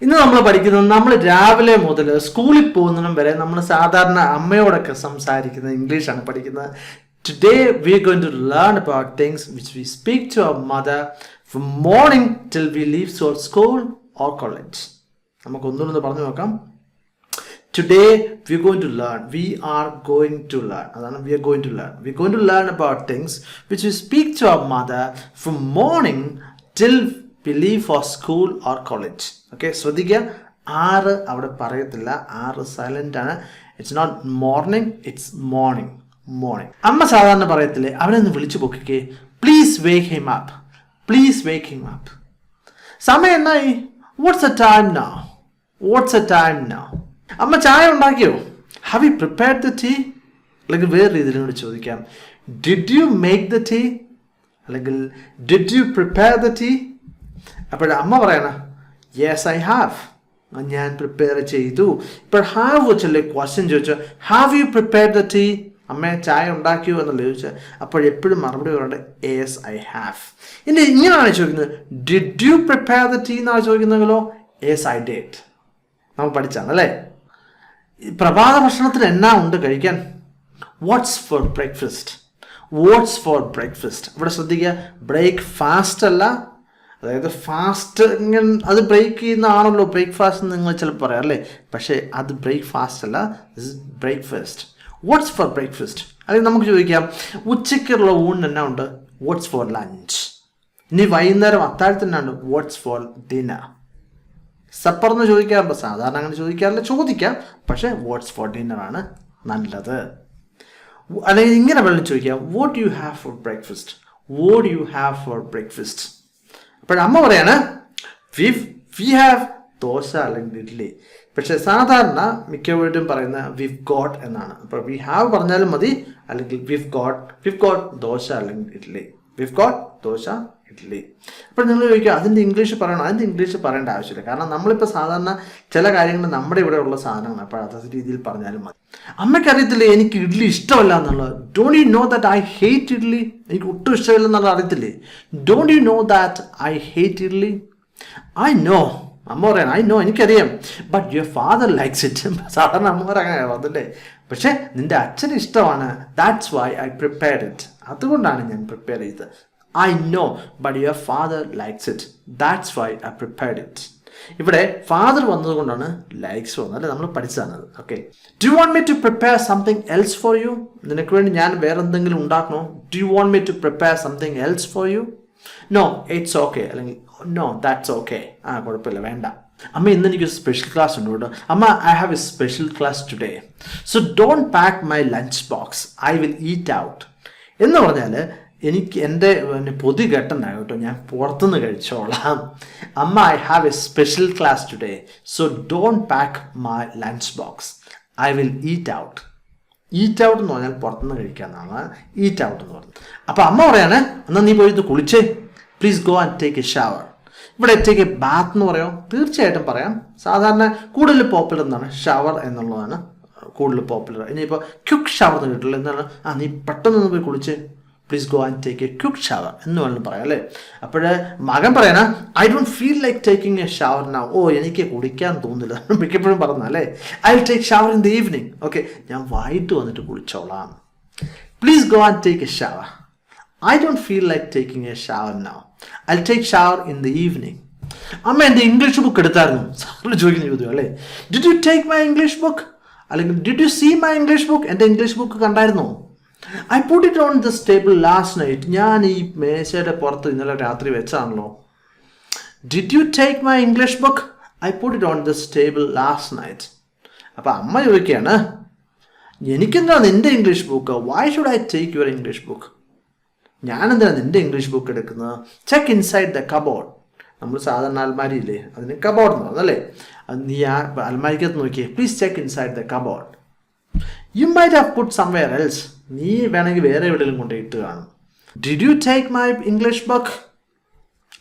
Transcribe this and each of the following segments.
ഇന്ന് നമ്മൾ പഠിക്കുന്നത് നമ്മൾ രാവിലെ മുതൽ സ്കൂളിൽ പോകുന്നതിനും വരെ നമ്മൾ സാധാരണ അമ്മയോടൊക്കെ സംസാരിക്കുന്ന ഇംഗ്ലീഷാണ് പഠിക്കുന്നത്. Today we are going to learn about things which we speak to our mother from morning till we leave for school or college. നമുക്ക് ഒന്നുകൂടി പറഞ്ഞു നോക്കാം. Today we are going to learn. We are going to learn. അതാണ് we are going to learn. We are going to learn about things which we speak to our mother from morning till we leave for school or college. Okay, ശ്രദ്ധിക്കുക, ആറ് അവിടെ പറയത്തില്ല, ആറ് silent ആണ്. It's not morning, it's morning. Morning. അമ്മ സാധാരണ പറയത്തില്ലേ, അവനെ ഒന്ന് വിളിച്ചു പൊക്കിക്കേ, please wake him up, please wake him up. സമയം എന്നായി? What's a time now? What's a time now? അമ്മ ചായ ഉണ്ടാക്കിയോ? Have you prepared the tea? അല്ലെങ്കിൽ വേറെ രീതിയിൽ കൂടി ചോദിക്കാം, did you make the tea? അല്ലെങ്കിൽ did you prepare the tea? അപ്പോൾ അമ്മ പറയണ യെസ് ഐ ഹാവ്, ഞാൻ പ്രിപ്പയർ ചെയ്തു. ഇപ്പോൾ ഹാവ് വെച്ചല്ലേ ക്വസ്റ്റ്യൻ ചോദിച്ചോ, have you prepared the tea? അമ്മ ചായ ഉണ്ടാക്കിയോ എന്നല്ലേ ചോദിച്ചാൽ അപ്പോഴെപ്പോഴും മറുപടി പറയേണ്ടത് യെസ് ഐ ഹാവ്. ഇനി ഇങ്ങനെയാണ് ചോദിക്കുന്നത്, did you prepare the tea എന്നാണ് ചോദിക്കുന്നെങ്കിലോ യെസ് ഐ ഡിഡ്. നമ്മൾ പഠിച്ചാണ് അല്ലേ. പ്രഭാത ഭക്ഷണത്തിന് എന്നാ ഉണ്ട് കഴിക്കാൻ? What's for breakfast? What's for breakfast? ഇവിടെ ശ്രദ്ധിക്കുക, ബ്രേക്ക്ഫാസ്റ്റ് അല്ല, അതായത് ഫാസ്റ്റ് ഇങ്ങനെ അത് ബ്രേക്ക് ചെയ്യുന്നതാണല്ലോ ബ്രേക്ക്ഫാസ്റ്റ് എന്ന് നിങ്ങൾ ചിലപ്പോൾ പറയാം അല്ലേ, പക്ഷേ അത് ബ്രേക്ക്ഫാസ്റ്റ് അല്ല, this is breakfast. What's for breakfast? അല്ലെങ്കിൽ നമുക്ക് ചോദിക്കാം, ഉച്ചയ്ക്കുള്ള ഊണിന് എന്നാ ഉണ്ട്? What's for lunch. ഇനി വൈകുന്നേരം അത്താഴത്തിനാണ് വാട്ട്സ് ഫോർ ഡിന്നർ. സപ്പർ എന്ന് ചോദിക്കാറുണ്ട്, സാധാരണ അങ്ങനെ ചോദിക്കാറില്ല, ചോദിക്കാം, പക്ഷേ വാട്ട്സ് ഫോർ ഡിന്നർ ആണ് നല്ലത്. അല്ലെങ്കിൽ ഇങ്ങനെ വെള്ളം ചോദിക്കാം, what you have for breakfast? What you have for breakfast? അപ്പോഴമ്മ പറയാണ് വി ഹാവ് ദോശ അല്ലെങ്കിൽ ഇഡ്ഡലി. പക്ഷെ സാധാരണ മിക്കവരും പറയുന്ന വിവ് ഗോട്ട് എന്നാണ്. അപ്പോൾ വി ഹാവ് പറഞ്ഞാലും മതി, അല്ലെങ്കിൽ വിവ് ഗോട്ട് ദോശ അല്ലെങ്കിൽ ഇഡ്ഡലി. We've got dosa idli. അപ്പോൾ നിങ്ങൾ ചോദിക്കുക അതിൻ്റെ ഇംഗ്ലീഷ് പറയണം. അതിൻ്റെ ഇംഗ്ലീഷ് പറയേണ്ട ആവശ്യമില്ല, കാരണം നമ്മളിപ്പോൾ സാധാരണ ചില കാര്യങ്ങൾ നമ്മുടെ ഇവിടെ ഉള്ള സാധനമാണ്, അപ്പോൾ അതേ രീതിയിൽ പറഞ്ഞാലും മതി. അമ്മയ്ക്കറിയത്തില്ലേ എനിക്ക് ഇഡ്ഡലി ഇഷ്ടമല്ല എന്നുള്ളത്? Don't you know that I hate idli? എനിക്ക് ഒട്ടും ഇഷ്ടമില്ല എന്നുള്ളത് അറിയത്തില്ലേ? Don't you know that I hate idli? I know. അമ്മ പറയണം ഐ നോ, എനിക്കറിയാം, but your father likes it. സാധാരണ അമ്മമാർ അങ്ങനെ അതല്ലേ, പക്ഷേ നിന്റെ അച്ഛന് ഇഷ്ടമാണ്, that's why I prepared it. അതുകൊണ്ടാണ് ഞാൻ പ്രിപ്പയർ ചെയ്തത്. I know, but your father likes it, that's why I prepared it. ഇവിടെ ഫാദർ വന്നതുകൊണ്ടാണ് ലൈക്സ് വന്നത്, അല്ലെ, നമ്മൾ പഠിച്ചതാണ്. Okay, do you want me to prepare something else for you? നിനക്ക് വേണ്ടി ഞാൻ വേറെ എന്തെങ്കിലും ഉണ്ടാക്കണോ? Do you want me to prepare something else for you? No it's okay, അല്ലെങ്കിൽ നോ ദാറ്റ്സ് ഓക്കെ, കുഴപ്പമില്ല, വേണ്ട. അമ്മ ഇന്ന് എനിക്കൊരു സ്പെഷ്യൽ ക്ലാസ് ഉണ്ട് കേട്ടോ. അമ്മ I have a special class today, so don't pack my lunch box, I will eat out. എന്ന് പറഞ്ഞാൽ എനിക്ക് എൻ്റെ പൊതി കെട്ടണ്ടായി കേട്ടോ, ഞാൻ പുറത്തുനിന്ന് കഴിച്ചോളാം. അമ്മ I have a special class today, so don't pack my lunch box, I will eat out. Eat out എന്ന് പറഞ്ഞാൽ പുറത്തുനിന്ന് കഴിക്കാമെന്നാണ് ഈറ്റ് ഔട്ട് എന്ന് പറഞ്ഞത്. അപ്പോൾ അമ്മ പറയാണ്, എന്നാൽ നീ പോയി ഇത് കുളിച്ചേ, please go and take a shower. ഇവിടെ ടേക്ക് എ ബാത്ത് എന്ന് പറയാം, തീർച്ചയായിട്ടും പറയാം. സാധാരണ കൂടുതൽ പോപ്പുലർ എന്നാണ് ഷവർ എന്നുള്ളതാണ് കൂടുതൽ പോപ്പുലർ. ഇനിയിപ്പോൾ ക്വിക്ക് ഷവർ എന്ന് കിട്ടില്ല, എന്താണ് നീ പെട്ടെന്ന് പോയി കുളിച്ച്, please go and take a quick shower എന്ന് വേണം പറയാം അല്ലേ. അപ്പോൾ മകൻ പറയണ I don't feel like taking a shower now. എനിക്ക് കുളിക്കാൻ തോന്നില്ല, മിക്കപ്പോഴും പറഞ്ഞല്ലേ, I will take shower in the evening. Okay, ഞാൻ വൈകിട്ട് വന്നിട്ട് കുളിച്ചോളാം. Please go and take a shower. I don't feel like taking a shower now. I'll take shower in the evening. അമ്മ എൻ്റെ ഇംഗ്ലീഷ് ബുക്ക് എടുത്തായിരുന്നു. സാറിന് ചോദിക്കുന്ന ചോദ്യം അല്ലേ, did you take my English book? അല്ലെങ്കിൽ did you see my English book? എൻ്റെ English book കണ്ടായിരുന്നോ? I put it on this table last night. ഞാൻ ഈ മേശയുടെ പുറത്ത് ഇന്നലെ രാത്രി വെച്ചാണല്ലോ. Did you take my English book? I put it on this table last night. അപ്പോൾ അമ്മ ചോദിക്കുകയാണ്, എനിക്കെന്താ നിൻ്റെ English book? Why should I take your English book? ഞാനെന്തിനാണ് നിൻ്റെ ഇംഗ്ലീഷ് ബുക്ക് എടുക്കുന്നത്? Check inside the cupboard. നമ്മൾ സാധാരണ അൽമാരി ഇല്ലേ, അതിന് കബോർഡ് എന്ന് പറഞ്ഞല്ലേ, അത് നീ ആ അൽമാരിക്കകത്ത് നോക്കിയേ, please check inside the cupboard. You might have put somewhere else. നീ വേണമെങ്കിൽ വേറെ എവിടെയെങ്കിലും കൊണ്ടിട്ട് കാണും. Did you take my English book?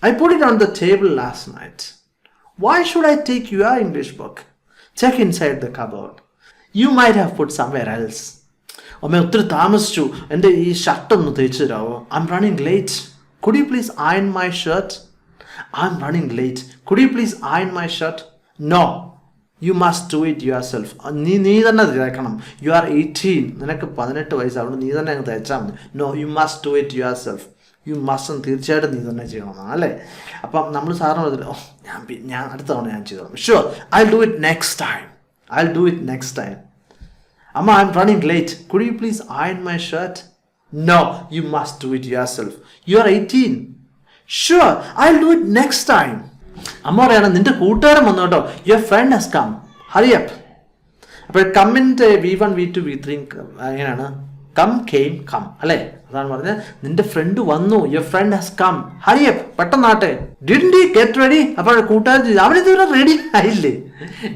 I put it on the table last night. Y should I take your English book? Check inside the cupboard. You might have put somewhere else. അമ്മ ഒത്തിരി താമസിച്ചു, എൻ്റെ ഈ ഷർട്ടൊന്ന് തേച്ച് തരാമോ? I M running late, could you please iron my shirt? I M running late, could you please iron my shirt? No, you must do it yourself. നീ തന്നെ തേക്കണം. You are 18, നിനക്ക് 18 വയസ്സാവുന്നു, നീ തന്നെ അങ്ങ് തേച്ചാൽ മതി. No, you must do it yourself. You mustn't, തീർച്ചയായിട്ടും നീ തന്നെ ചെയ്യണമെന്നാണ് അല്ലേ. അപ്പം നമ്മൾ സാറിന് പറഞ്ഞില്ല, ഞാൻ അടുത്ത തവണ ഞാൻ ചെയ്തോളാം. Sure, I'll do it next time. Amma, I'm running late. Could you please iron my shirt? No, you must do it yourself. You are 18. Sure, I'll do it next time. അമ്മ പറയാണ്, നിന്റെ കൂട്ടുകാരൻ വന്നു കേട്ടോ. Your friend has come. Hurry up. അപ്പോൾ കമ്മിൻ്റെ V1, V2, V3 എങ്ങനെയാണ്? Come, came, come അല്ലേ? അതാണ് പറഞ്ഞത്, നിന്റെ ഫ്രണ്ട് വന്നു. Your friend has come. Hurry up. പെട്ടെന്നാട്ടെ. Didn't he get ready? അപ്പോൾ കൂട്ടുകാരൻ അവനിതുവരെ റെഡി ആയില്ലേ?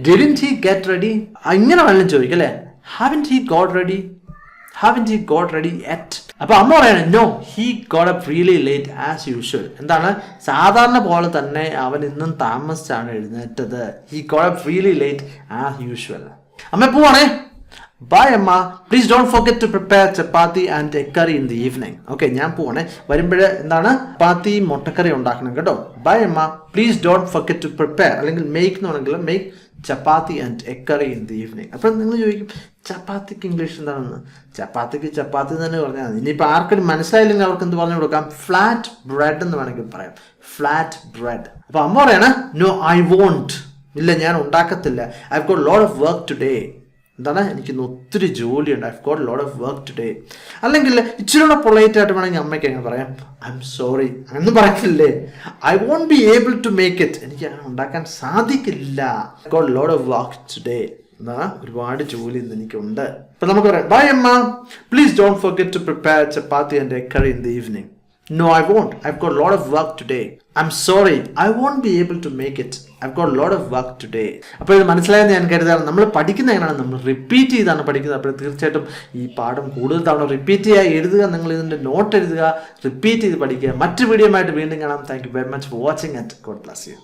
Didn't he get ready? ഇങ്ങനെ വല്ലതും ചോദിക്കും അല്ലേ? Haven't he got ready yet? അപ്പോൾ അമ്മ പറയാണ്, no, he got up really late as usual. എന്താണ്? സാധാരണ പോലെ തന്നെ അവൻ ഇന്നും താമസിച്ചാണ് എഴുന്നേറ്റത്. He got up really late as usual. അമ്മ പോവാണേ. Bye അമ്മ. Please don't forget to prepare chapati and egg curry in the evening. Okay, ഞാൻ പോവാണേ. വരുമ്പോഴേ എന്താണ്? ചപ്പാത്തി മുട്ടക്കറി ഉണ്ടാക്കണം കേട്ടോ. Bye അമ്മ. Please don't forget to prepare, അല്ലെങ്കിൽ make എന്ന് പറഞ്ഞെങ്കിൽ make chapati and egg curry in the evening. അപ്പം നിങ്ങൾ ചോദിക്കും, ചപ്പാത്തിക്ക് ഇംഗ്ലീഷ് എന്താണെന്ന്? ചപ്പാത്തിക്ക് ചപ്പാത്തി തന്നെ പറഞ്ഞാൽ മതി. ഇനിയിപ്പോൾ ആർക്കും മനസ്സിലായില്ലെങ്കിൽ അവർക്ക് എന്ത് പറഞ്ഞു കൊടുക്കാം? ഫ്ലാറ്റ് ബ്രെഡ് എന്ന് വേണമെങ്കിൽ പറയാം. Flat bread. അപ്പോൾ അമ്മ പറയാണ്, നോ ഐ വോണ്ട്, ഇല്ല ഞാൻ ഉണ്ടാക്കത്തില്ല. I have got lot of work today. എന്താണ്? എനിക്കിന്ന് ഒത്തിരി ജോലിയുണ്ട്. I have got lot of work today. അല്ലെങ്കിൽ ഇച്ചിരി കൂടെ പൊളൈറ്റ് ആയിട്ട് വേണമെങ്കിൽ അമ്മയ്ക്ക് എങ്ങനെ പറയാം? ഐ എം സോറി എന്ന് പറയത്തില്ലേ? I won't be able to make it, എനിക്ക് അങ്ങനെ ഉണ്ടാക്കാൻ സാധിക്കില്ല. I got lot of work today. എന്താണ്? ഒരുപാട് ജോലി ഇന്ന് എനിക്കുണ്ട്. അപ്പൊ നമുക്ക് പറയാം, ബൈ അമ്മ, please don't forget to prepare chapati and egg curry in the evening. No, I won't. I've got a lot of work today. I'm sorry. I won't be able to make it. I've got a lot of work today. അപ്പോൾ ഇത് മനസ്സിലായെന്ന് ഞാൻ കരുതാണ്. നമ്മൾ പഠിക്കുന്ന എങ്ങനെയാണ്? നമ്മൾ repeat ചെയ്താണ് പഠിക്കുന്നത്. അപ്പോൾ തീർച്ചയായിട്ടും ഈ പാഠം കൂടുതൽ തവണ റിപ്പീറ്റ് ചെയ്യുക, എഴുതുക, നിങ്ങൾ ഇതിൻ്റെ നോട്ട് എഴുതുക, റിപ്പീറ്റ് ചെയ്ത് പഠിക്കുക. മറ്റു വീഡിയോ ആയിട്ട് വീണ്ടും കാണാം. Thank you very much for watching and God bless you.